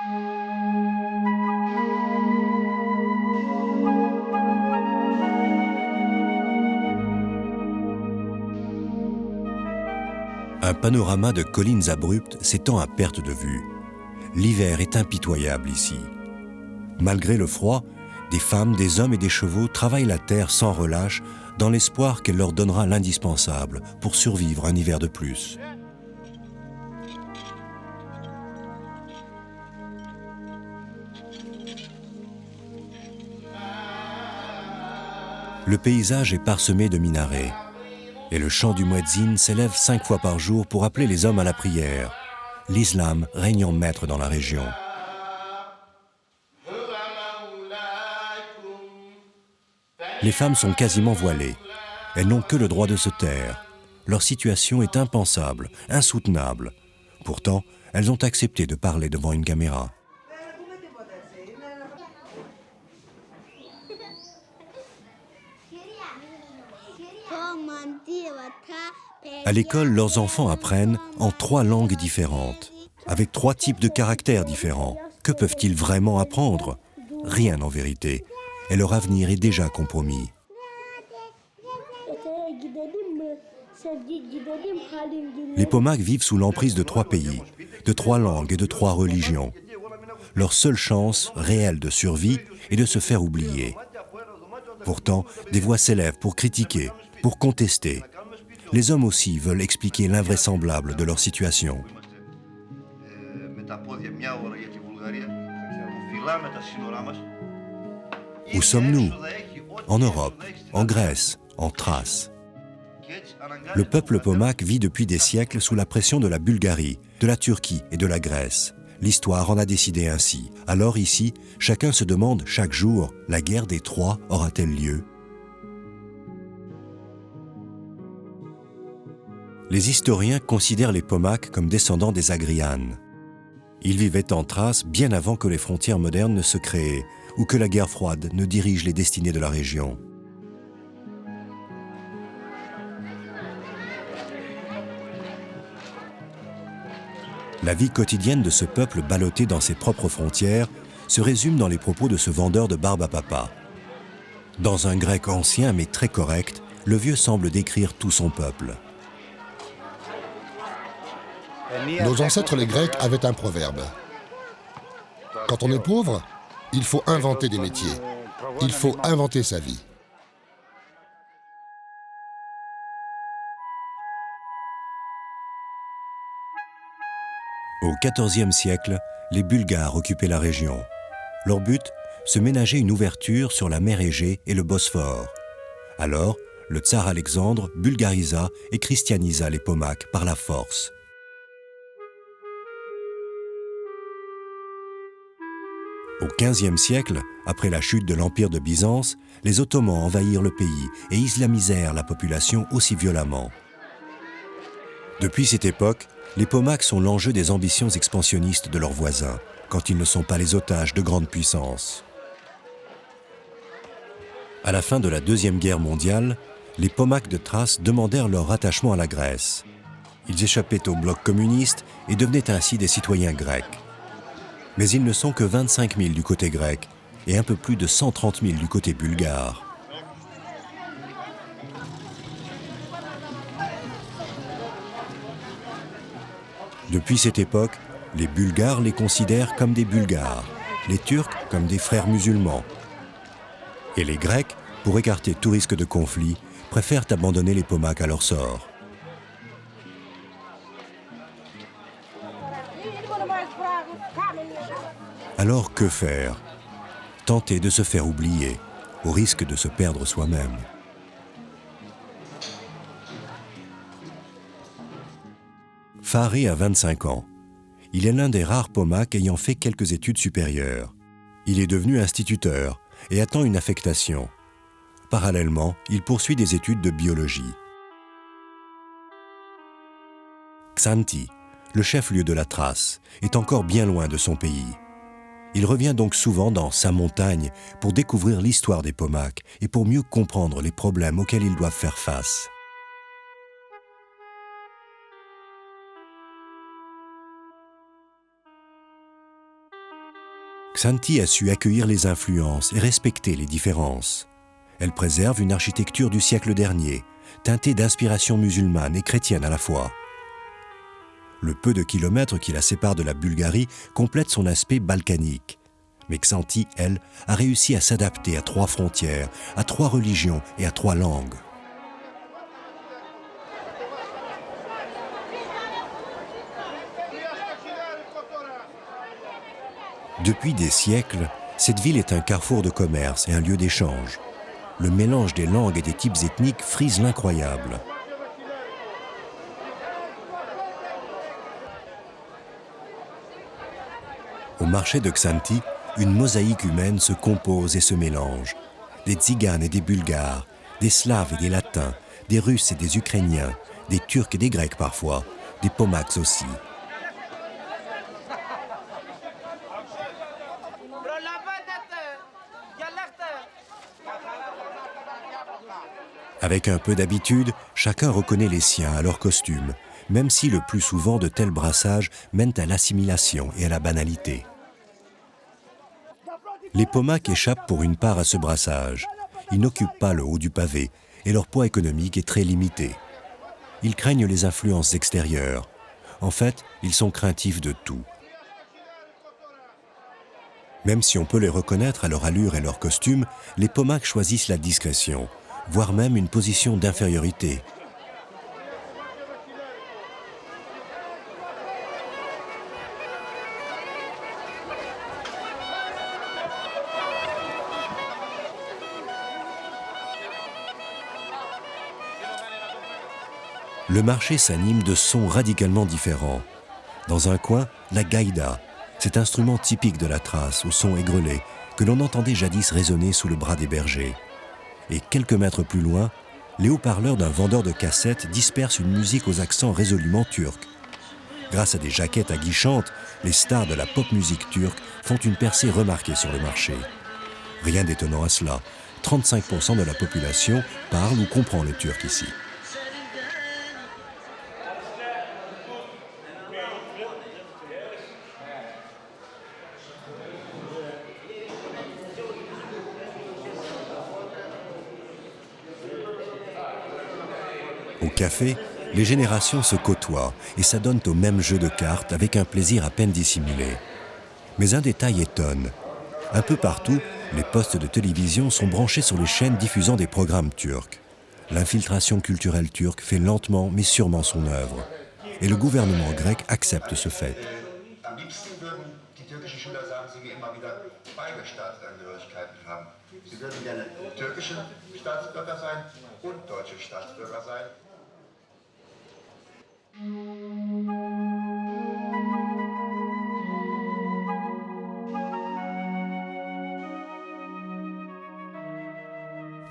Un panorama de collines abruptes s'étend à perte de vue. L'hiver est impitoyable ici. Malgré le froid, des femmes, des hommes et des chevaux travaillent la terre sans relâche dans l'espoir qu'elle leur donnera l'indispensable pour survivre un hiver de plus. Le paysage est parsemé de minarets. Et le chant du muezzin s'élève 5 fois par jour pour appeler les hommes à la prière. L'islam règne en maître dans la région. Les femmes sont quasiment voilées. Elles n'ont que le droit de se taire. Leur situation est impensable, insoutenable. Pourtant, elles ont accepté de parler devant une caméra. À l'école, leurs enfants apprennent en 3 langues différentes, avec 3 types de caractères différents. Que peuvent-ils vraiment apprendre? Rien en vérité. Et leur avenir est déjà compromis. Les Pomaks vivent sous l'emprise de 3 pays, de 3 langues et de 3 religions. Leur seule chance réelle de survie est de se faire oublier. Pourtant, des voix s'élèvent pour critiquer, pour contester. Les hommes aussi veulent expliquer l'invraisemblable de leur situation. Où sommes-nous? En Europe, en Grèce, en Thrace. Le peuple pomak vit depuis des siècles sous la pression de la Bulgarie, de la Turquie et de la Grèce. L'histoire en a décidé ainsi. Alors ici, chacun se demande chaque jour, la guerre des Troies aura-t-elle lieu? Les historiens considèrent les Pomaks comme descendants des Agrianes. Ils vivaient en Thrace bien avant que les frontières modernes ne se créent ou que la guerre froide ne dirige les destinées de la région. La vie quotidienne de ce peuple ballotté dans ses propres frontières se résume dans les propos de ce vendeur de barbe à papa. Dans un grec ancien mais très correct, le vieux semble décrire tout son peuple. Nos ancêtres les Grecs avaient un proverbe. Quand on est pauvre, il faut inventer des métiers. Il faut inventer sa vie. Au XIVe siècle, les Bulgares occupaient la région. Leur but, se ménager une ouverture sur la mer Égée et le Bosphore. Alors, le tsar Alexandre bulgarisa et christianisa les Pomaks par la force. Au XVe siècle, après la chute de l'Empire de Byzance, les Ottomans envahirent le pays et islamisèrent la population aussi violemment. Depuis cette époque, les Pomaks sont l'enjeu des ambitions expansionnistes de leurs voisins, quand ils ne sont pas les otages de grandes puissances. À la fin de la Deuxième Guerre mondiale, les Pomaks de Thrace demandèrent leur rattachement à la Grèce. Ils échappaient au bloc communiste et devenaient ainsi des citoyens grecs. Mais ils ne sont que 25 000 du côté grec et un peu plus de 130 000 du côté bulgare. Depuis cette époque, les Bulgares les considèrent comme des Bulgares, les Turcs comme des frères musulmans. Et les Grecs, pour écarter tout risque de conflit, préfèrent abandonner les Pomaks à leur sort. Alors que faire? Tenter de se faire oublier, au risque de se perdre soi-même. Faré a 25 ans. Il est l'un des rares Pomaks ayant fait quelques études supérieures. Il est devenu instituteur et attend une affectation. Parallèlement, il poursuit des études de biologie. Xanthi, le chef-lieu de la Thrace, est encore bien loin de son pays. Il revient donc souvent dans sa montagne pour découvrir l'histoire des Pomaks et pour mieux comprendre les problèmes auxquels ils doivent faire face. Xanthi a su accueillir les influences et respecter les différences. Elle préserve une architecture du siècle dernier, teintée d'inspiration musulmane et chrétienne à la fois. Le peu de kilomètres qui la séparent de la Bulgarie complète son aspect balkanique. Mais Xanthi, elle, a réussi à s'adapter à 3 frontières, à 3 religions et à 3 langues. Depuis des siècles, cette ville est un carrefour de commerce et un lieu d'échange. Le mélange des langues et des types ethniques frise l'incroyable. Au marché de Xanthi, une mosaïque humaine se compose et se mélange. Des Tziganes et des Bulgares, des Slaves et des Latins, des Russes et des Ukrainiens, des Turcs et des Grecs parfois, des Pomaks aussi. Avec un peu d'habitude, chacun reconnaît les siens à leur costume, même si le plus souvent de tels brassages mènent à l'assimilation et à la banalité. Les Pomaks échappent pour une part à ce brassage. Ils n'occupent pas le haut du pavé et leur poids économique est très limité. Ils craignent les influences extérieures. En fait, ils sont craintifs de tout. Même si on peut les reconnaître à leur allure et leur costume, les Pomaks choisissent la discrétion, voire même une position d'infériorité. Le marché s'anime de sons radicalement différents. Dans un coin, la gaïda, cet instrument typique de la Thrace, au son aigrelé, que l'on entendait jadis résonner sous le bras des bergers. Et quelques mètres plus loin, les haut-parleurs d'un vendeur de cassettes dispersent une musique aux accents résolument turcs. Grâce à des jaquettes aguichantes, les stars de la pop musique turque font une percée remarquée sur le marché. Rien d'étonnant à cela, 35% de la population parle ou comprend le turc ici. Au café, les générations se côtoient et s'adonnent au même jeu de cartes avec un plaisir à peine dissimulé. Mais un détail étonne. Un peu partout, les postes de télévision sont branchés sur les chaînes diffusant des programmes turcs. L'infiltration culturelle turque fait lentement mais sûrement son œuvre. Et le gouvernement grec accepte ce fait.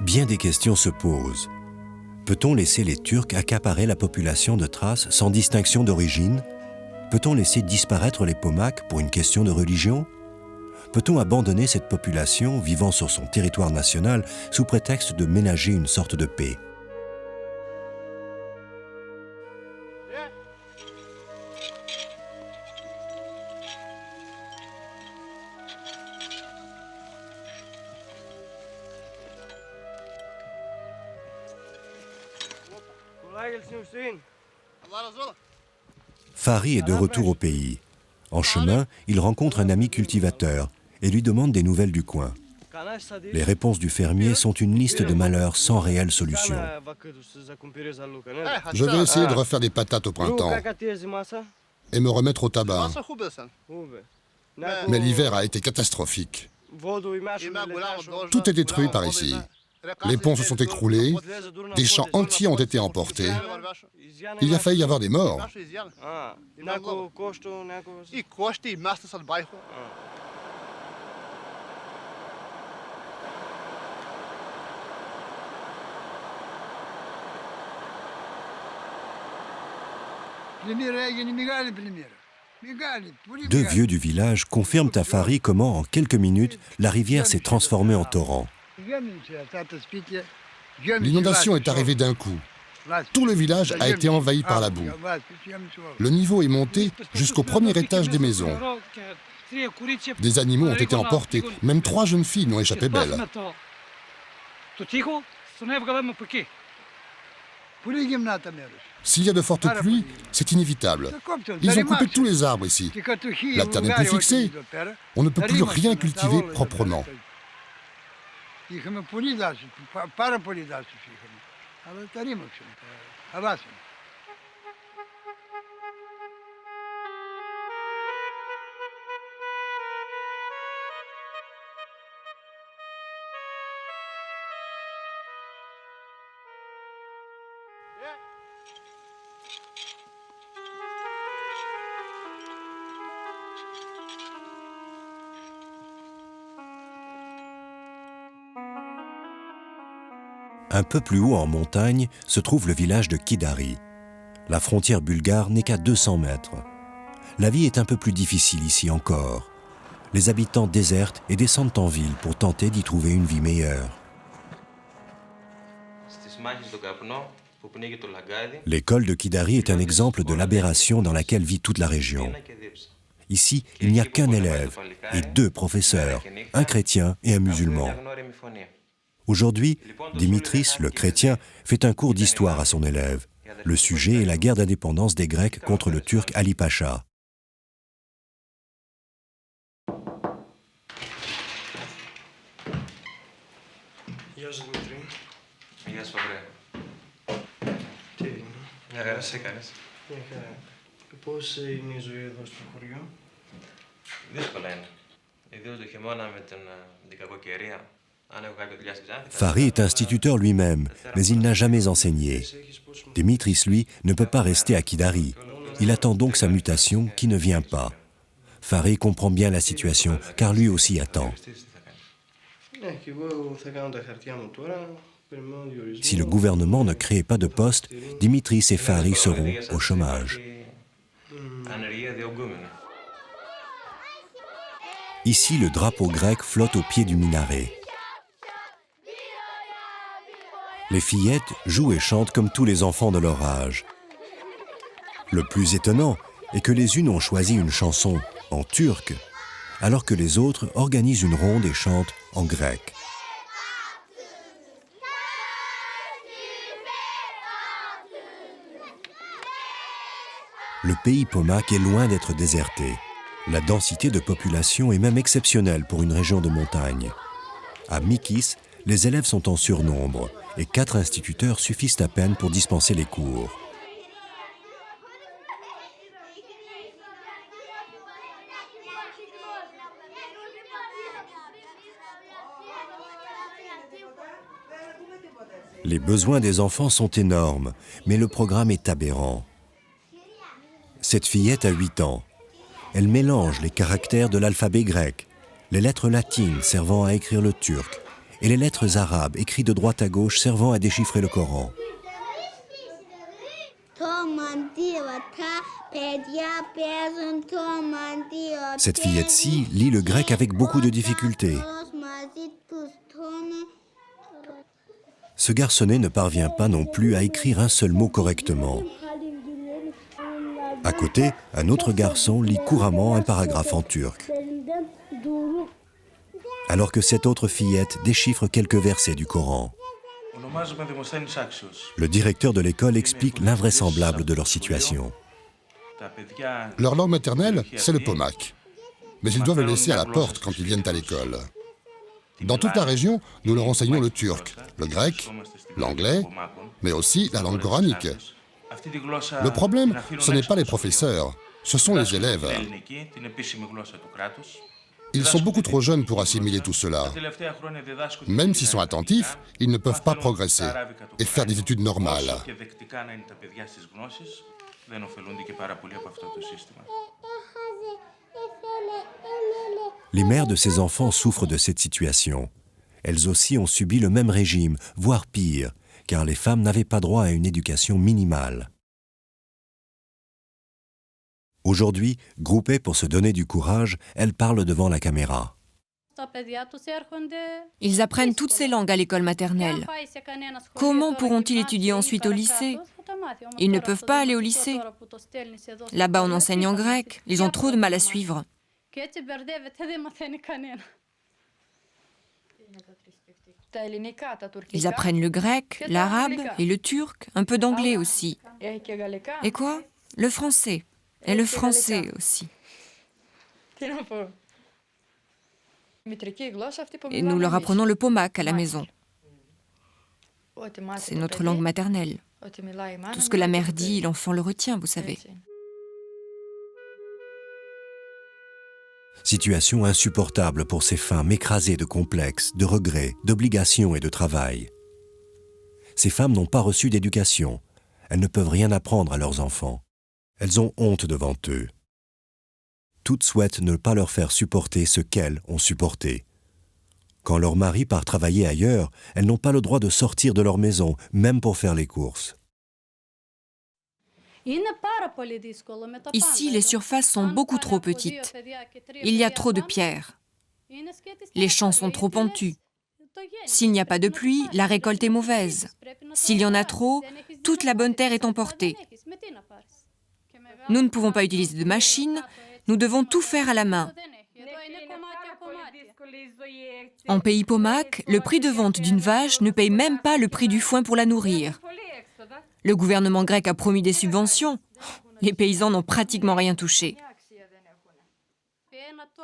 Bien des questions se posent. Peut-on laisser les Turcs accaparer la population de Thrace sans distinction d'origine? Peut-on laisser disparaître les Pomaks pour une question de religion? Peut-on abandonner cette population vivant sur son territoire national sous prétexte de ménager une sorte de paix? Fahri est de retour au pays. En chemin, il rencontre un ami cultivateur et lui demande des nouvelles du coin. Les réponses du fermier sont une liste de malheurs sans réelle solution. Je vais essayer de refaire des patates au printemps et me remettre au tabac. Mais l'hiver a été catastrophique. Tout est détruit par ici. Les ponts se sont écroulés, des champs entiers ont été emportés. Il a failli y avoir des morts. Deux vieux du village confirment à Fahri comment, en quelques minutes, la rivière s'est transformée en torrent. L'inondation est arrivée d'un coup. Tout le village a été envahi par la boue. Le niveau est monté jusqu'au premier étage des maisons. Des animaux ont été emportés. Même 3 jeunes filles n'ont échappé belles. S'il y a de fortes pluies, c'est inévitable. Ils ont coupé tous les arbres ici. La terre n'est plus fixée. On ne peut plus rien cultiver proprement. Un peu plus haut en montagne se trouve le village de Kidari. La frontière bulgare n'est qu'à 200 mètres. La vie est un peu plus difficile ici encore. Les habitants désertent et descendent en ville pour tenter d'y trouver une vie meilleure. L'école de Kidari est un exemple de l'aberration dans laquelle vit toute la région. Ici, il n'y a qu'un élève et 2 professeurs, un chrétien et un musulman. Aujourd'hui, Dimitris, le chrétien, fait un cours d'histoire à son élève. Le sujet est la guerre d'indépendance des Grecs contre le Turc Ali Pacha. Fari est instituteur lui-même, mais il n'a jamais enseigné. Dimitris, lui, ne peut pas rester à Kidari. Il attend donc sa mutation qui ne vient pas. Fari comprend bien la situation, car lui aussi attend. Si le gouvernement ne crée pas de poste, Dimitris et Fari seront au chômage. Ici, le drapeau grec flotte au pied du minaret. Les fillettes jouent et chantent comme tous les enfants de leur âge. Le plus étonnant est que les unes ont choisi une chanson en turc, alors que les autres organisent une ronde et chantent en grec. Le pays pomak est loin d'être déserté. La densité de population est même exceptionnelle pour une région de montagne. À Mikis, les élèves sont en surnombre et 4 instituteurs suffisent à peine pour dispenser les cours. Les besoins des enfants sont énormes, mais le programme est aberrant. Cette fillette a 8 ans. Elle mélange les caractères de l'alphabet grec, les lettres latines servant à écrire le turc, et les lettres arabes écrites de droite à gauche servant à déchiffrer le Coran. Cette fillette-ci lit le grec avec beaucoup de difficultés. Ce garçonnet ne parvient pas non plus à écrire un seul mot correctement. À côté, un autre garçon lit couramment un paragraphe en turc, alors que cette autre fillette déchiffre quelques versets du Coran. Le directeur de l'école explique l'invraisemblable de leur situation. Leur langue maternelle, c'est le pomak. Mais ils doivent le laisser à la porte quand ils viennent à l'école. Dans toute la région, nous leur enseignons le turc, le grec, l'anglais, mais aussi la langue coranique. Le problème, ce n'est pas les professeurs, ce sont les élèves. Ils sont beaucoup trop jeunes pour assimiler tout cela. Même s'ils sont attentifs, ils ne peuvent pas progresser et faire des études normales. Les mères de ces enfants souffrent de cette situation. Elles aussi ont subi le même régime, voire pire, car les femmes n'avaient pas droit à une éducation minimale. Aujourd'hui, groupées pour se donner du courage, elles parlent devant la caméra. Ils apprennent toutes ces langues à l'école maternelle. Comment pourront-ils étudier ensuite au lycée? Ils ne peuvent pas aller au lycée. Là-bas, on enseigne en grec. Ils ont trop de mal à suivre. Ils apprennent le grec, l'arabe et le turc, un peu d'anglais aussi. Et quoi? Le français. Et le français aussi. Et nous leur apprenons le pomak à la maison. C'est notre langue maternelle. Tout ce que la mère dit, l'enfant le retient, vous savez. Situation insupportable pour ces femmes écrasées de complexes, de regrets, d'obligations et de travail. Ces femmes n'ont pas reçu d'éducation. Elles ne peuvent rien apprendre à leurs enfants. Elles ont honte devant eux. Toutes souhaitent ne pas leur faire supporter ce qu'elles ont supporté. Quand leur mari part travailler ailleurs, elles n'ont pas le droit de sortir de leur maison, même pour faire les courses. Ici, les surfaces sont beaucoup trop petites. Il y a trop de pierres. Les champs sont trop pentus. S'il n'y a pas de pluie, la récolte est mauvaise. S'il y en a trop, toute la bonne terre est emportée. Nous ne pouvons pas utiliser de machines, nous devons tout faire à la main. En pays pomak, le prix de vente d'une vache ne paye même pas le prix du foin pour la nourrir. Le gouvernement grec a promis des subventions. Les paysans n'ont pratiquement rien touché.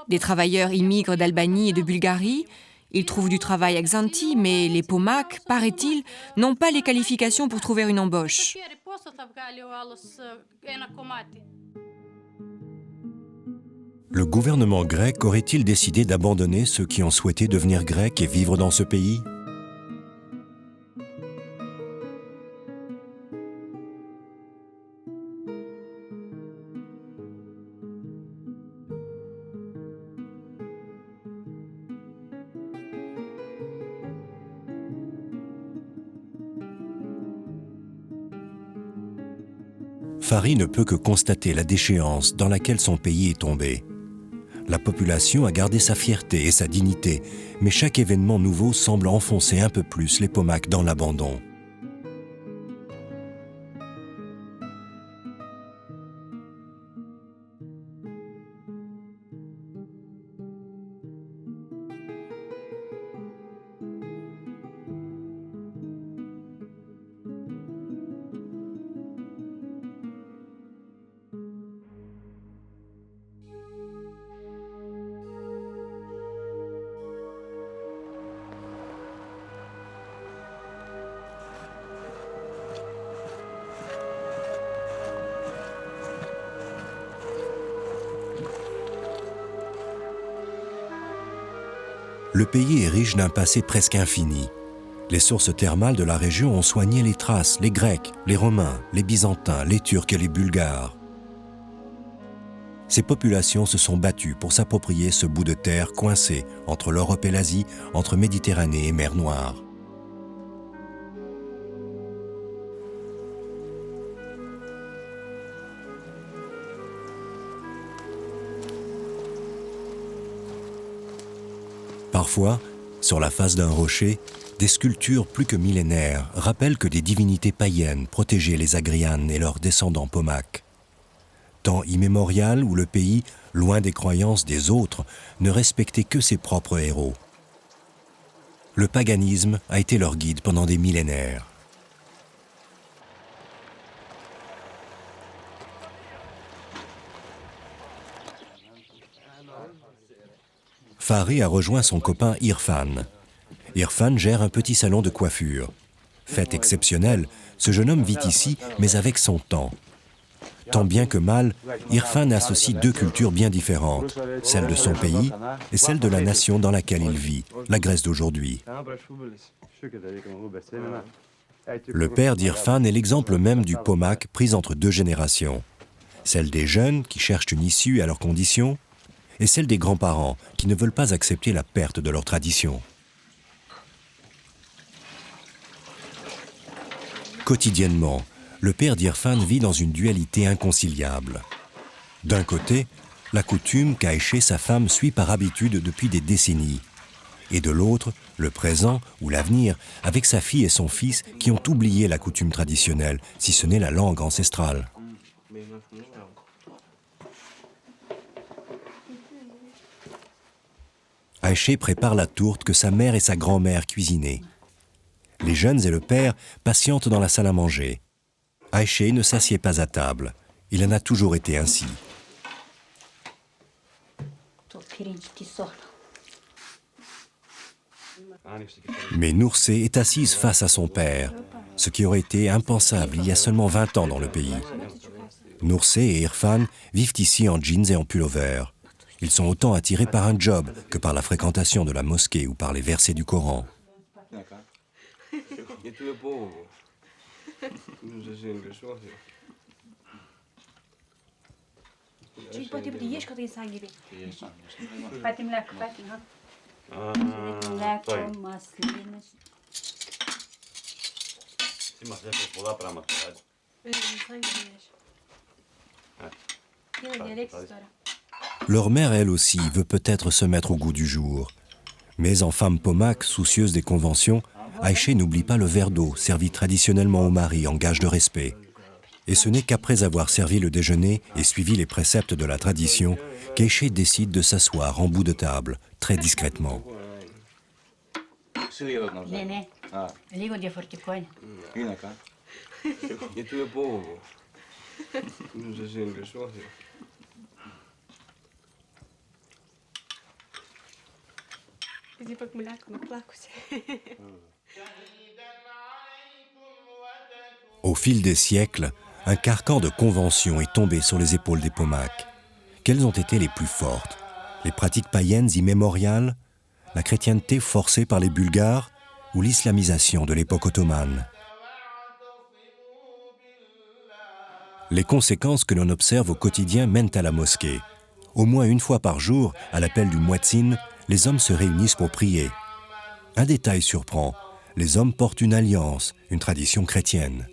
Des travailleurs immigrent d'Albanie et de Bulgarie. Ils trouvent du travail à Xanthi, mais les Pomaks, paraît-il, n'ont pas les qualifications pour trouver une embauche. Le gouvernement grec aurait-il décidé d'abandonner ceux qui ont souhaité devenir grecs et vivre dans ce pays? Fari ne peut que constater la déchéance dans laquelle son pays est tombé. La population a gardé sa fierté et sa dignité, mais chaque événement nouveau semble enfoncer un peu plus les Pomaks dans l'abandon. Le pays est riche d'un passé presque infini. Les sources thermales de la région ont soigné les Thraces, les Grecs, les Romains, les Byzantins, les Turcs et les Bulgares. Ces populations se sont battues pour s'approprier ce bout de terre coincé entre l'Europe et l'Asie, entre Méditerranée et mer Noire. Parfois, sur la face d'un rocher, des sculptures plus que millénaires rappellent que des divinités païennes protégeaient les Agrianes et leurs descendants Pomaks. Temps immémorial où le pays, loin des croyances des autres, ne respectait que ses propres héros. Le paganisme a été leur guide pendant des millénaires. Fari a rejoint son copain Irfan. Irfan gère un petit salon de coiffure. Fait exceptionnel, ce jeune homme vit ici, mais avec son temps. Tant bien que mal, Irfan associe deux cultures bien différentes, celle de son pays et celle de la nation dans laquelle il vit, la Grèce d'aujourd'hui. Le père d'Irfan est l'exemple même du Pomak pris entre deux générations. Celle des jeunes qui cherchent une issue à leurs conditions, et celle des grands-parents qui ne veulent pas accepter la perte de leur tradition. Quotidiennement, le père d'Irfan vit dans une dualité inconciliable. D'un côté, la coutume qu'Aïché, sa femme, suit par habitude depuis des décennies. et de l'autre, le présent ou l'avenir, avec sa fille et son fils qui ont oublié la coutume traditionnelle, si ce n'est la langue ancestrale. Aïché prépare la tourte que sa mère et sa grand-mère cuisinaient. Les jeunes et le père patientent dans la salle à manger. Aïché ne s'assied pas à table. Il en a toujours été ainsi. Mais Noursé est assise face à son père, ce qui aurait été impensable il y a seulement 20 ans dans le pays. Noursé et Irfan vivent ici en jeans et en pull-over. Ils sont autant attirés par un job que par la fréquentation de la mosquée ou par les versets du Coran. Leur mère, elle aussi, veut peut-être se mettre au goût du jour. Mais en femme pomaque, soucieuse des conventions, Aïché n'oublie pas le verre d'eau servi traditionnellement au mari en gage de respect. Et ce n'est qu'après avoir servi le déjeuner et suivi les préceptes de la tradition qu'Aïché décide de s'asseoir en bout de table, très discrètement. Au fil des siècles, un carcan de conventions est tombé sur les épaules des Pomaks. Quelles ont été les plus fortes? Les pratiques païennes immémoriales, la chrétienté forcée par les Bulgares ou l'islamisation de l'époque ottomane? Les conséquences que l'on observe au quotidien mènent à la mosquée. Au moins une fois par jour, à l'appel du muezzin, les hommes se réunissent pour prier. Un détail surprend, les hommes portent une alliance, une tradition chrétienne.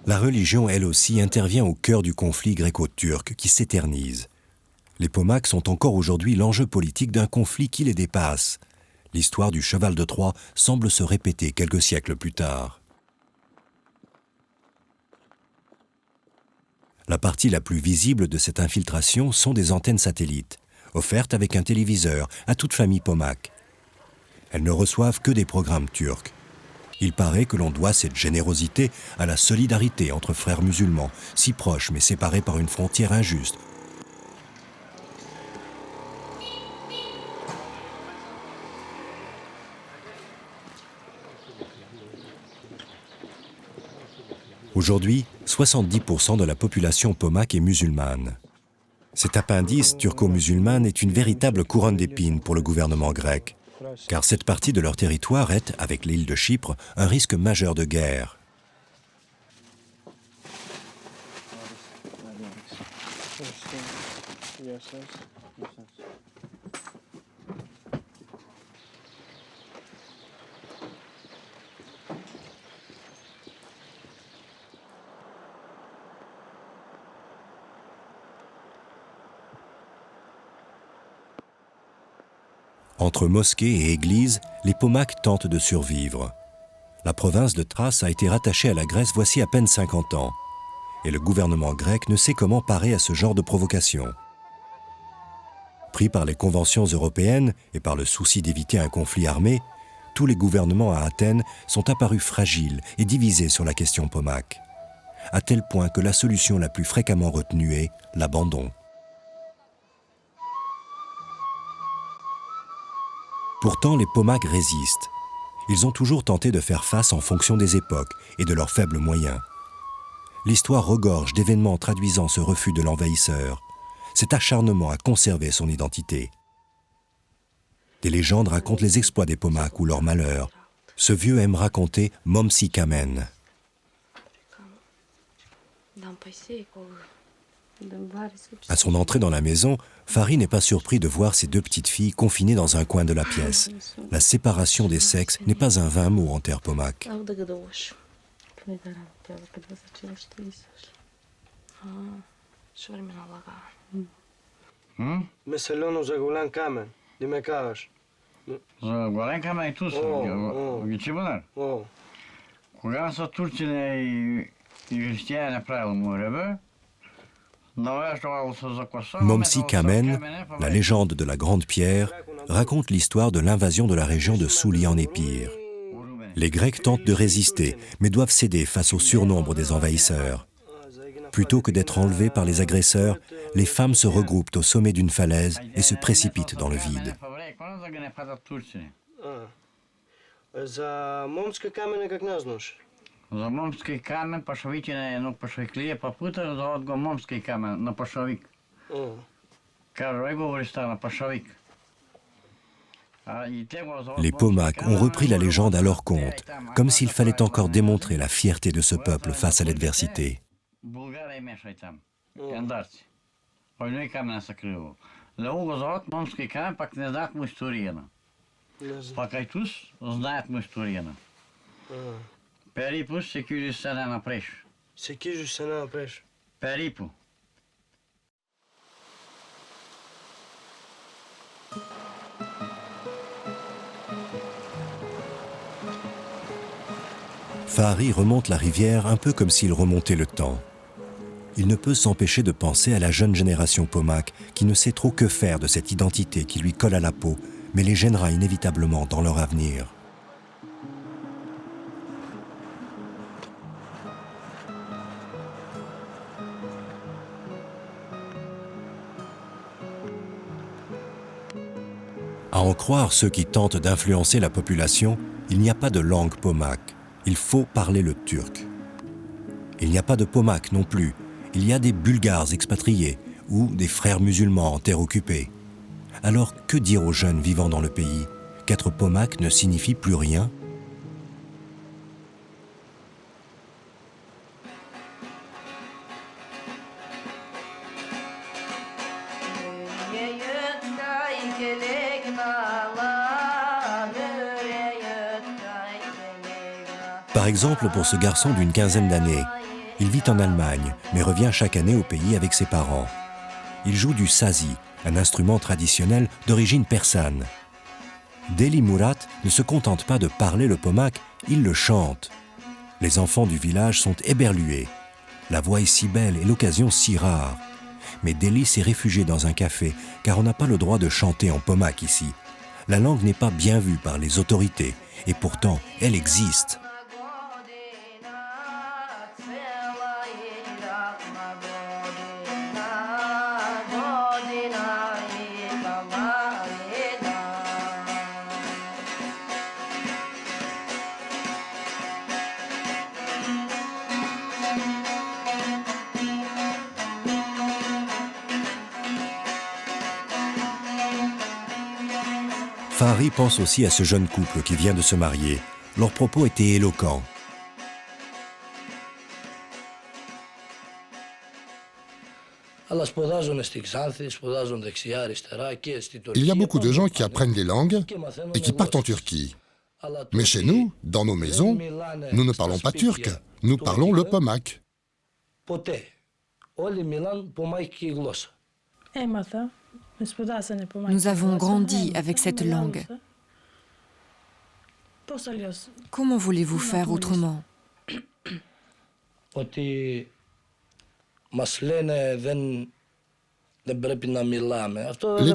La religion, elle aussi, intervient au cœur du conflit gréco-turc qui s'éternise. Les Pomaks sont encore aujourd'hui l'enjeu politique d'un conflit qui les dépasse. L'histoire du cheval de Troie semble se répéter quelques siècles plus tard. La partie la plus visible de cette infiltration sont des antennes satellites, offertes avec un téléviseur à toute famille Pomak. Elles ne reçoivent que des programmes turcs. Il paraît que l'on doit cette générosité à la solidarité entre frères musulmans, si proches mais séparés par une frontière injuste. Aujourd'hui, 70% de la population pomake est musulmane. Cet appendice turco-musulmane est une véritable couronne d'épines pour le gouvernement grec, car cette partie de leur territoire est, avec l'île de Chypre, un risque majeur de guerre. Entre mosquées et églises, les Pomaks tentent de survivre. La province de Thrace a été rattachée à la Grèce voici à peine 50 ans. Et le gouvernement grec ne sait comment parer à ce genre de provocation. Pris par les conventions européennes et par le souci d'éviter un conflit armé, tous les gouvernements à Athènes sont apparus fragiles et divisés sur la question Pomake, à tel point que la solution la plus fréquemment retenue est l'abandon. Pourtant, les Pomaks résistent. Ils ont toujours tenté de faire face en fonction des époques et de leurs faibles moyens. L'histoire regorge d'événements traduisant ce refus de l'envahisseur, cet acharnement à conserver son identité. Des légendes racontent les exploits des Pomaks ou leurs malheurs. Ce vieux aime raconter Momsi Kamen. À son entrée dans la maison, Fahri n'est pas surpris de voir ses deux petites filles confinées dans un coin de la pièce. La séparation des sexes n'est pas un vain mot en terre pomaque. Momsi Kamen, la légende de la Grande Pierre, raconte l'histoire de l'invasion de la région de Souli en Épire. Les Grecs tentent de résister, mais doivent céder face au surnombre des envahisseurs. Plutôt que d'être enlevées par les agresseurs, les femmes se regroupent au sommet d'une falaise et se précipitent dans le vide. Les Pomaks ont repris la légende à leur compte, comme s'il fallait encore démontrer la fierté de ce peuple face à l'adversité. Fahri remonte la rivière un peu comme s'il remontait le temps. Il ne peut s'empêcher de penser à la jeune génération Pomak qui ne sait trop que faire de cette identité qui lui colle à la peau, mais les gênera inévitablement dans leur avenir. À en croire ceux qui tentent d'influencer la population, il n'y a pas de langue Pomak. Il faut parler le turc. Il n'y a pas de Pomak non plus. Il y a des Bulgares expatriés ou des frères musulmans en terre occupée. Alors que dire aux jeunes vivant dans le pays? Qu'être Pomak ne signifie plus rien? Par exemple, pour ce garçon d'une quinzaine d'années, il vit en Allemagne, mais revient chaque année au pays avec ses parents. Il joue du sazi, un instrument traditionnel d'origine persane. Deli Murat ne se contente pas de parler le pomak, il le chante. Les enfants du village sont éberlués. La voix est si belle et l'occasion si rare. Mais Deli s'est réfugié dans un café, car on n'a pas le droit de chanter en pomak ici. La langue n'est pas bien vue par les autorités, et pourtant, elle existe. Fahri pense aussi à ce jeune couple qui vient de se marier. Leurs propos étaient éloquents. Il y a beaucoup de gens qui apprennent des langues et qui partent en Turquie. Mais chez nous, dans nos maisons, nous ne parlons pas turc, nous parlons le pomak. Nous avons grandi avec cette langue. Comment voulez-vous faire autrement? Les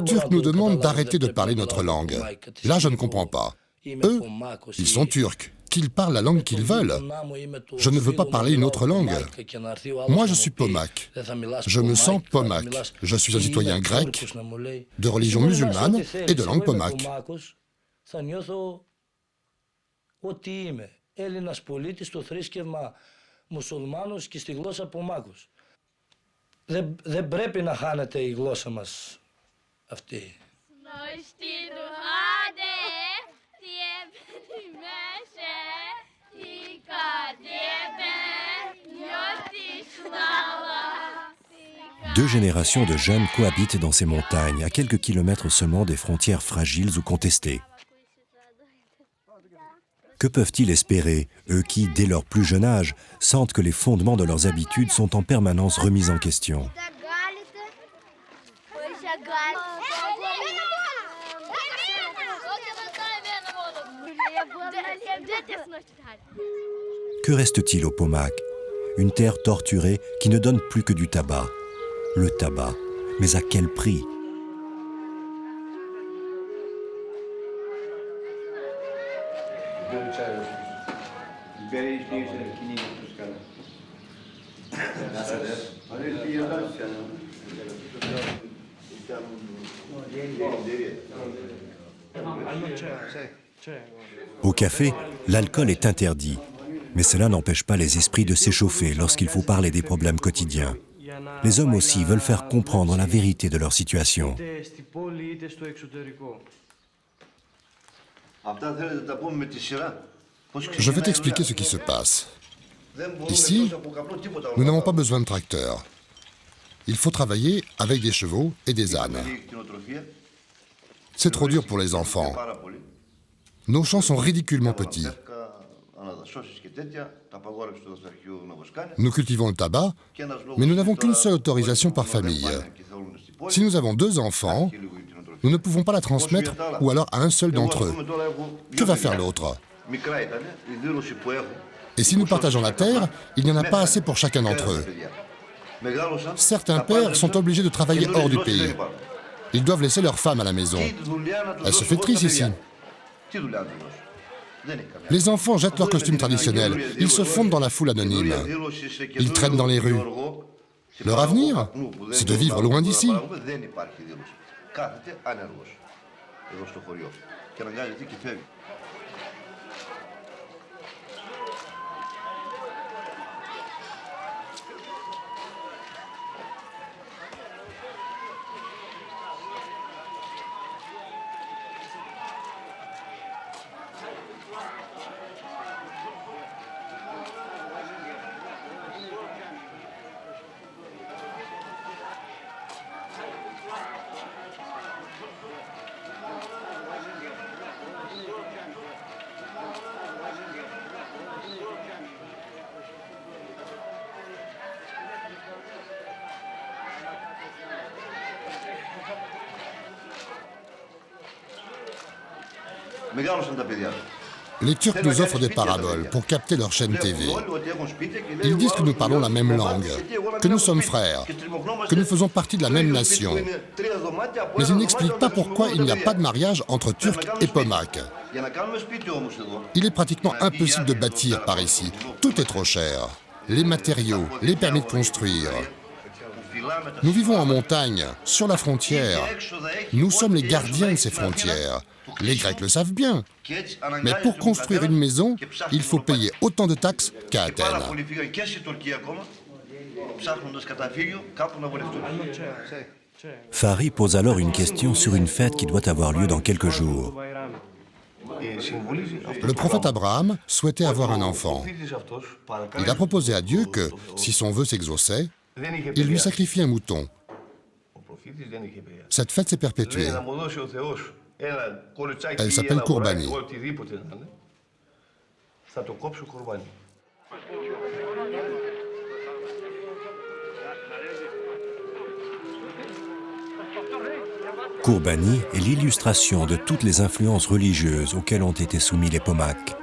Turcs nous demandent d'arrêter de parler notre langue. Là, je ne comprends pas. Eux, ils sont turcs, qu'ils parlent la langue qu'ils veulent. Je ne veux pas parler une autre langue. Moi, je suis pomak. Je me sens pomak. Je suis un citoyen grec, de religion musulmane et de langue pomak. Δεν πρέπει να χάνεται η γλώσσα μας αυτή. 2 générations de jeunes cohabitent dans ces montagnes, à quelques kilomètres seulement des frontières fragiles ou contestées. Que peuvent-ils espérer, eux qui, dès leur plus jeune âge, sentent que les fondements de leurs habitudes sont en permanence remis en question? Que reste-t-il au Pomak? Une terre torturée qui ne donne plus que du tabac. Le tabac, mais à quel prix? Au café, l'alcool est interdit, mais cela n'empêche pas les esprits de s'échauffer lorsqu'il faut parler des problèmes quotidiens. Les hommes aussi veulent faire comprendre la vérité de leur situation. Je vais t'expliquer ce qui se passe. Ici, nous n'avons pas besoin de tracteurs. Il faut travailler avec des chevaux et des ânes. C'est trop dur pour les enfants. Nos champs sont ridiculement petits. Nous cultivons le tabac, mais nous n'avons qu'une seule autorisation par famille. Si nous avons 2 enfants, nous ne pouvons pas la transmettre ou alors à un seul d'entre eux. Que va faire l'autre? Et si nous partageons la terre, il n'y en a pas assez pour chacun d'entre eux. Certains pères sont obligés de travailler hors du pays. Ils doivent laisser leur femme à la maison. Elle se fait triste ici. Les enfants jettent leurs costumes traditionnels. Ils se fondent dans la foule anonyme. Ils traînent dans les rues. Leur avenir, c'est de vivre loin d'ici. Les Turcs nous offrent des paraboles pour capter leur chaîne TV. Ils disent que nous parlons la même langue, que nous sommes frères, que nous faisons partie de la même nation. Mais ils n'expliquent pas pourquoi il n'y a pas de mariage entre Turcs et Pomak. Il est pratiquement impossible de bâtir par ici. Tout est trop cher. Les matériaux, les permis de construire. Nous vivons en montagne, sur la frontière. Nous sommes les gardiens de ces frontières. Les Grecs le savent bien. Mais pour construire une maison, il faut payer autant de taxes qu'à Athènes. Fari pose alors une question sur une fête qui doit avoir lieu dans quelques jours. Le prophète Abraham souhaitait avoir un enfant. Il a proposé à Dieu que, si son vœu s'exauçait, il lui sacrifie un mouton. Cette fête s'est perpétuée. Elle s'appelle Kourbani. Kourbani est l'illustration de toutes les influences religieuses auxquelles ont été soumis les Pomaks.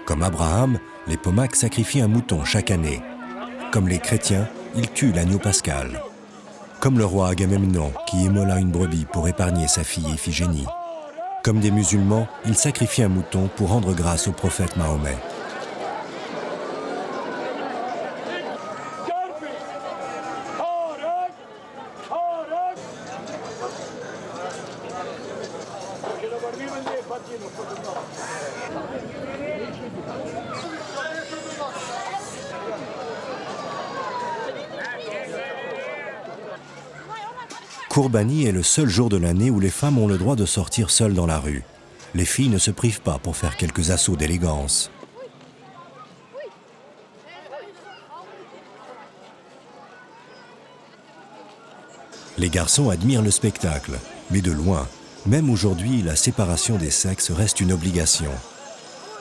Comme Abraham, les Pomaks sacrifient un mouton chaque année. Comme les chrétiens, ils tuent l'agneau pascal. Comme le roi Agamemnon qui immola une brebis pour épargner sa fille Iphigénie. Comme des musulmans, ils sacrifient un mouton pour rendre grâce au prophète Mahomet. Kourbani est le seul jour de l'année où les femmes ont le droit de sortir seules dans la rue. Les filles ne se privent pas pour faire quelques assauts d'élégance. Les garçons admirent le spectacle, mais de loin. Même aujourd'hui, la séparation des sexes reste une obligation.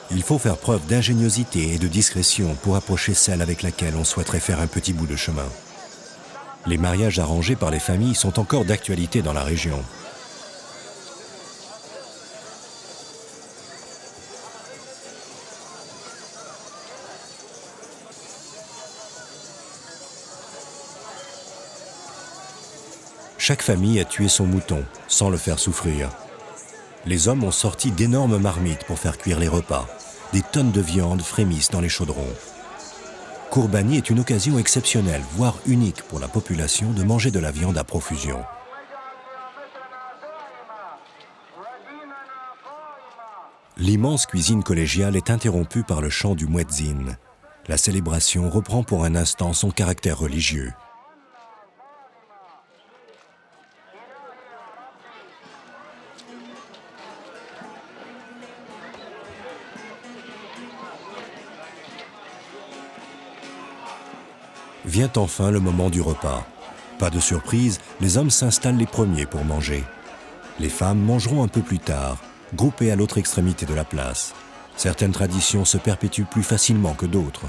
Il faut faire preuve d'ingéniosité et de discrétion pour approcher celle avec laquelle on souhaiterait faire un petit bout de chemin. Les mariages arrangés par les familles sont encore d'actualité dans la région. Chaque famille a tué son mouton, sans le faire souffrir. Les hommes ont sorti d'énormes marmites pour faire cuire les repas. Des tonnes de viande frémissent dans les chaudrons. Kourbani est une occasion exceptionnelle, voire unique pour la population de manger de la viande à profusion. L'immense cuisine collégiale est interrompue par le chant du muezzin. La célébration reprend pour un instant son caractère religieux. Vient enfin le moment du repas. Pas de surprise, les hommes s'installent les premiers pour manger. Les femmes mangeront un peu plus tard, groupées à l'autre extrémité de la place. Certaines traditions se perpétuent plus facilement que d'autres.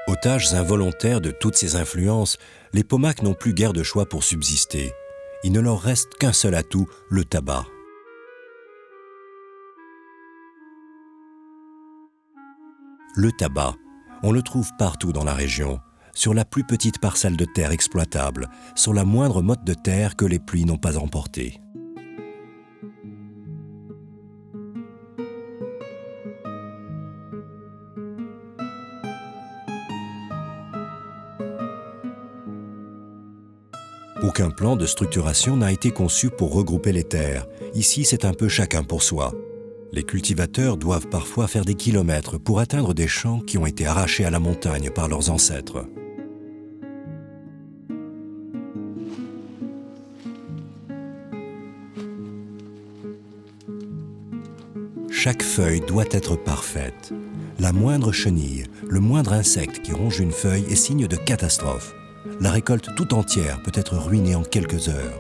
Otages involontaires de toutes ces influences, les Pomaks n'ont plus guère de choix pour subsister. Il ne leur reste qu'un seul atout, le tabac. Le tabac, on le trouve partout dans la région, sur la plus petite parcelle de terre exploitable, sur la moindre motte de terre que les pluies n'ont pas emportée. Aucun plan de structuration n'a été conçu pour regrouper les terres. Ici, c'est un peu chacun pour soi. Les cultivateurs doivent parfois faire des kilomètres pour atteindre des champs qui ont été arrachés à la montagne par leurs ancêtres. Chaque feuille doit être parfaite. La moindre chenille, le moindre insecte qui ronge une feuille est signe de catastrophe. La récolte tout entière peut être ruinée en quelques heures.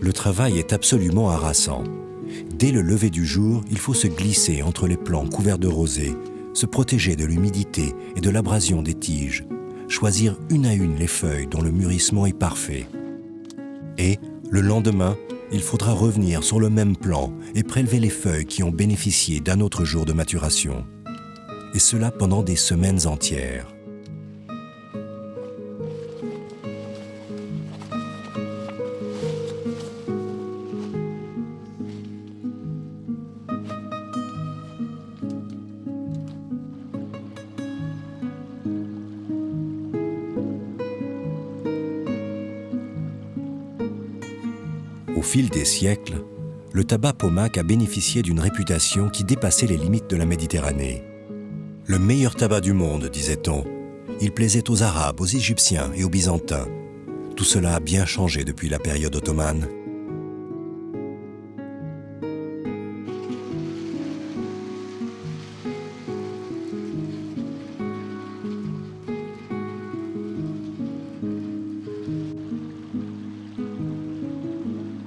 Le travail est absolument harassant. Dès le lever du jour, il faut se glisser entre les plants couverts de rosée, se protéger de l'humidité et de l'abrasion des tiges, choisir une à une les feuilles dont le mûrissement est parfait. Et, le lendemain, il faudra revenir sur le même plan et prélever les feuilles qui ont bénéficié d'un autre jour de maturation. Et cela pendant des semaines entières. Au fil des siècles, le tabac pomak a bénéficié d'une réputation qui dépassait les limites de la Méditerranée. Le meilleur tabac du monde, disait-on. Il plaisait aux Arabes, aux Égyptiens et aux Byzantins. Tout cela a bien changé depuis la période ottomane.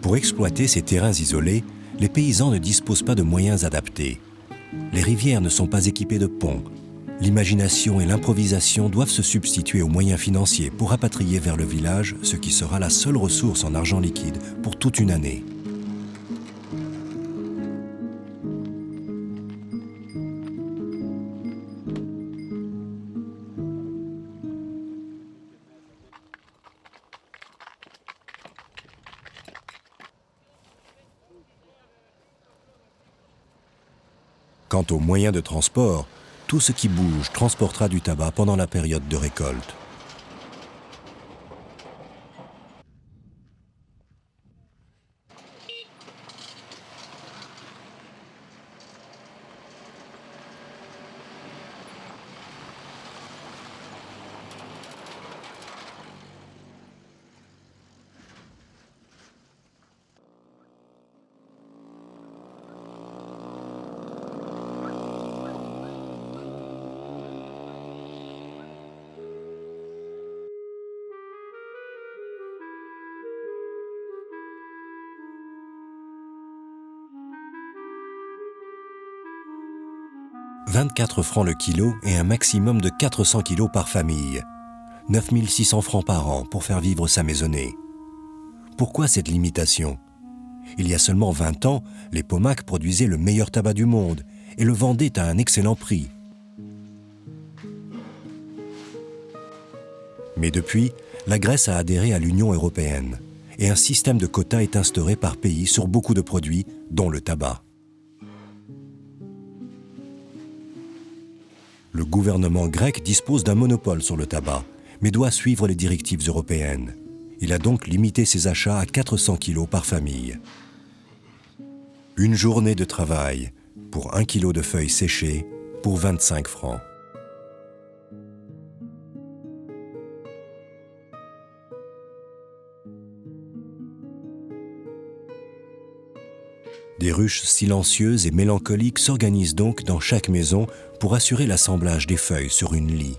Pour exploiter ces terrains isolés, les paysans ne disposent pas de moyens adaptés. Les rivières ne sont pas équipées de ponts. L'imagination et l'improvisation doivent se substituer aux moyens financiers pour rapatrier vers le village ce qui sera la seule ressource en argent liquide pour toute une année. Quant aux moyens de transport, tout ce qui bouge transportera du tabac pendant la période de récolte. « 24 francs le kilo et un maximum de 400 kilos par famille. 9 600 francs par an pour faire vivre sa maisonnée. » Pourquoi cette limitation? Il y a seulement 20 ans, les Pomacs produisaient le meilleur tabac du monde et le vendaient à un excellent prix. Mais depuis, la Grèce a adhéré à l'Union européenne et un système de quotas est instauré par pays sur beaucoup de produits, dont le tabac. Le gouvernement grec dispose d'un monopole sur le tabac, mais doit suivre les directives européennes. Il a donc limité ses achats à 400 kilos par famille. Une journée de travail pour 1 kilo de feuilles séchées pour 25 francs. Des ruches silencieuses et mélancoliques s'organisent donc dans chaque maison pour assurer l'assemblage des feuilles sur une lie.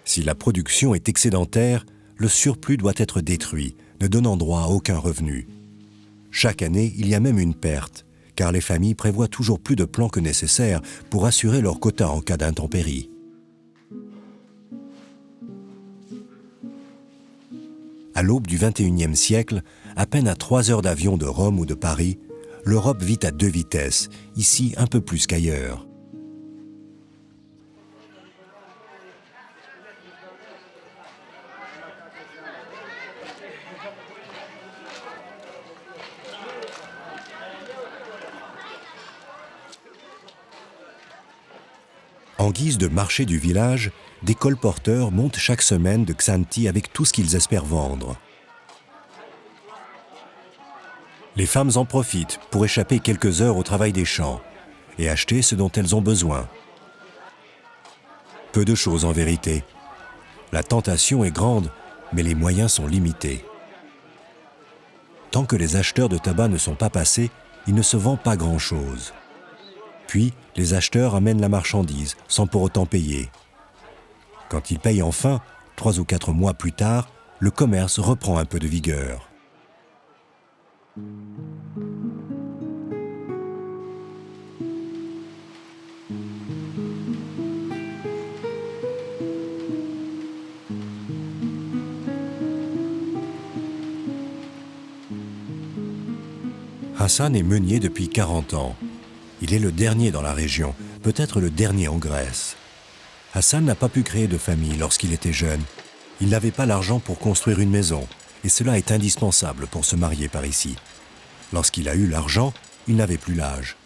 Si la production est excédentaire, le surplus doit être détruit, ne donnant droit à aucun revenu. Chaque année, il y a même une perte, car les familles prévoient toujours plus de plants que nécessaire pour assurer leur quota en cas d'intempéries. À l'aube du XXIe siècle, à peine à 3 heures d'avion de Rome ou de Paris, l'Europe vit à 2 vitesses, ici un peu plus qu'ailleurs. En guise de marché du village, des colporteurs montent chaque semaine de Xanthi avec tout ce qu'ils espèrent vendre. Les femmes en profitent pour échapper quelques heures au travail des champs et acheter ce dont elles ont besoin. Peu de choses en vérité. La tentation est grande, mais les moyens sont limités. Tant que les acheteurs de tabac ne sont pas passés, il ne se vend pas grand-chose. Puis, les acheteurs amènent la marchandise sans pour autant payer. Quand ils payent enfin, 3 ou 4 mois plus tard, le commerce reprend un peu de vigueur. Hassan est meunier depuis 40 ans. Il est le dernier dans la région, peut-être le dernier en Grèce. Hassan n'a pas pu créer de famille lorsqu'il était jeune. Il n'avait pas l'argent pour construire une maison, et cela est indispensable pour se marier par ici. Lorsqu'il a eu l'argent, il n'avait plus l'âge.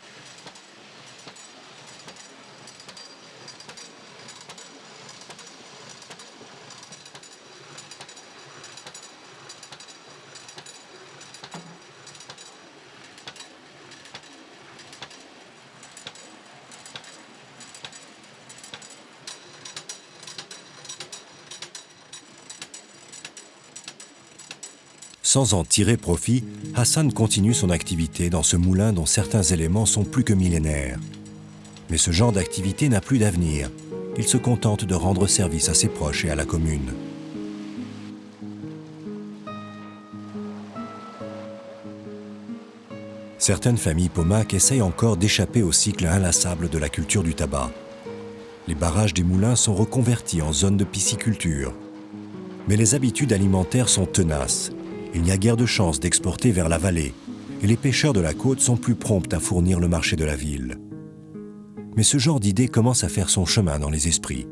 Sans en tirer profit, Hassan continue son activité dans ce moulin dont certains éléments sont plus que millénaires. Mais ce genre d'activité n'a plus d'avenir. Il se contente de rendre service à ses proches et à la commune. Certaines familles Pomac essayent encore d'échapper au cycle inlassable de la culture du tabac. Les barrages des moulins sont reconvertis en zones de pisciculture. Mais les habitudes alimentaires sont tenaces. Il n'y a guère de chance d'exporter vers la vallée, et les pêcheurs de la côte sont plus prompts à fournir le marché de la ville. Mais ce genre d'idée commence à faire son chemin dans les esprits.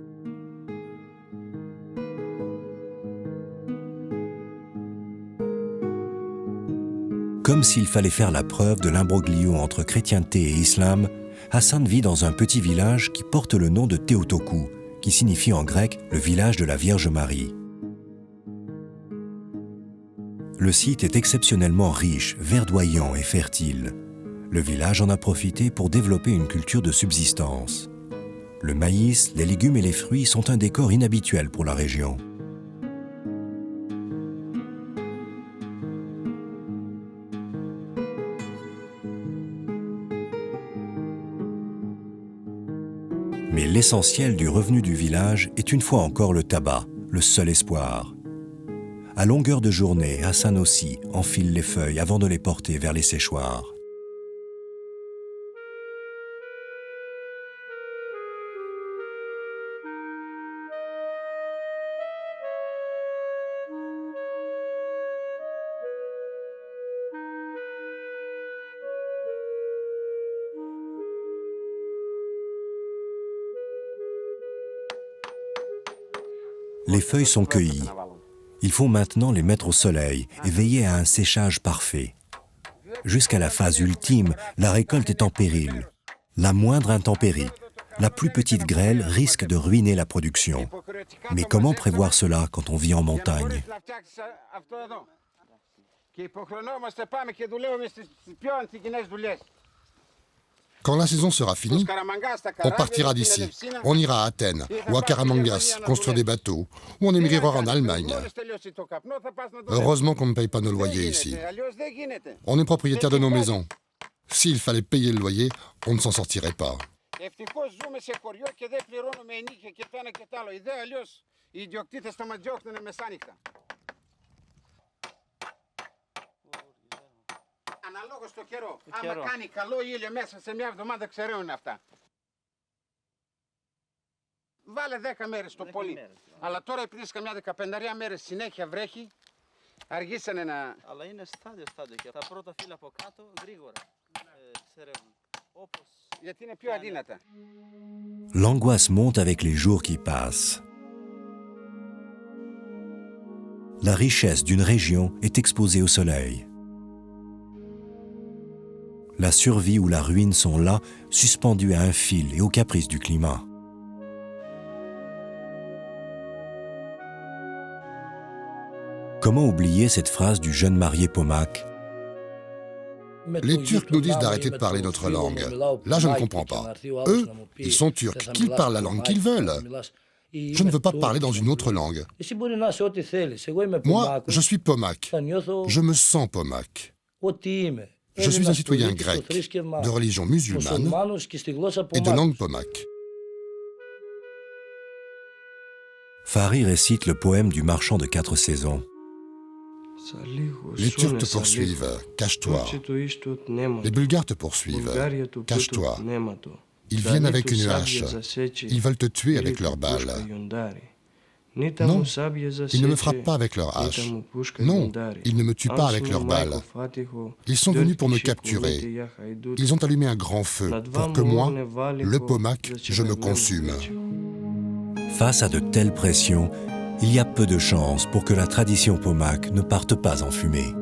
Comme s'il fallait faire la preuve de l'imbroglio entre chrétienté et islam, Hassan vit dans un petit village qui porte le nom de Théotokou, qui signifie en grec le village de la Vierge Marie. Le site est exceptionnellement riche, verdoyant et fertile. Le village en a profité pour développer une culture de subsistance. Le maïs, les légumes et les fruits sont un décor inhabituel pour la région. Mais l'essentiel du revenu du village est une fois encore le tabac, le seul espoir. À longueur de journée, Hassan aussi enfile les feuilles avant de les porter vers les séchoirs. Les feuilles sont cueillies. Il faut maintenant les mettre au soleil et veiller à un séchage parfait. Jusqu'à la phase ultime, la récolte est en péril. La moindre intempérie, la plus petite grêle risque de ruiner la production. Mais comment prévoir cela quand on vit en montagne ? Quand la saison sera finie, on partira d'ici. On ira à Athènes ou à Karamangas construire des bateaux, ou on émigrera en Allemagne. Heureusement qu'on ne paye pas nos loyers ici. On est propriétaire de nos maisons. S'il fallait payer le loyer, on ne s'en sortirait pas. Αναλόγως στο καιρό. Άμα κάνει καλό ήλιο μέσα σε μια εβδομάδα ξεραίνουν αυτά. Βάλε 10 μέρες το πολύ. Αλλά τώρα επειδή σε καμιά 15 μέρες συνέχεια βρέχει, αργήσανε να... Αλλά είναι στάδιο και τα πρώτα φύλλα από κάτω γρήγορα ξεραίνουν. Όπως... Γιατί είναι πιο αδύνατα. L'angoisse monte avec les jours qui passent. La richesse d'une région est exposée au soleil. La survie ou la ruine sont là, suspendues à un fil et aux caprices du climat. Comment oublier cette phrase du jeune marié Pomac ? Les Turcs nous disent d'arrêter de parler notre langue. Là, je ne comprends pas. Eux, ils sont Turcs, qu'ils parlent la langue qu'ils veulent. Je ne veux pas parler dans une autre langue. Moi, je suis Pomac. Je me sens Pomac. Je suis un citoyen grec, de religion musulmane et de langue Pomac. Fahri récite le poème du marchand de 4 saisons. Les Turcs te poursuivent, cache-toi. Les Bulgares te poursuivent, cache-toi. Ils viennent avec une hache. Ils veulent te tuer avec leurs balles. Non, ils ne me frappent pas avec leur hache. Non, ils ne me tuent pas avec leurs balles. Ils sont venus pour me capturer. Ils ont allumé un grand feu pour que moi, le Pomac, je me consume. Face à de telles pressions, il y a peu de chances pour que la tradition Pomac ne parte pas en fumée.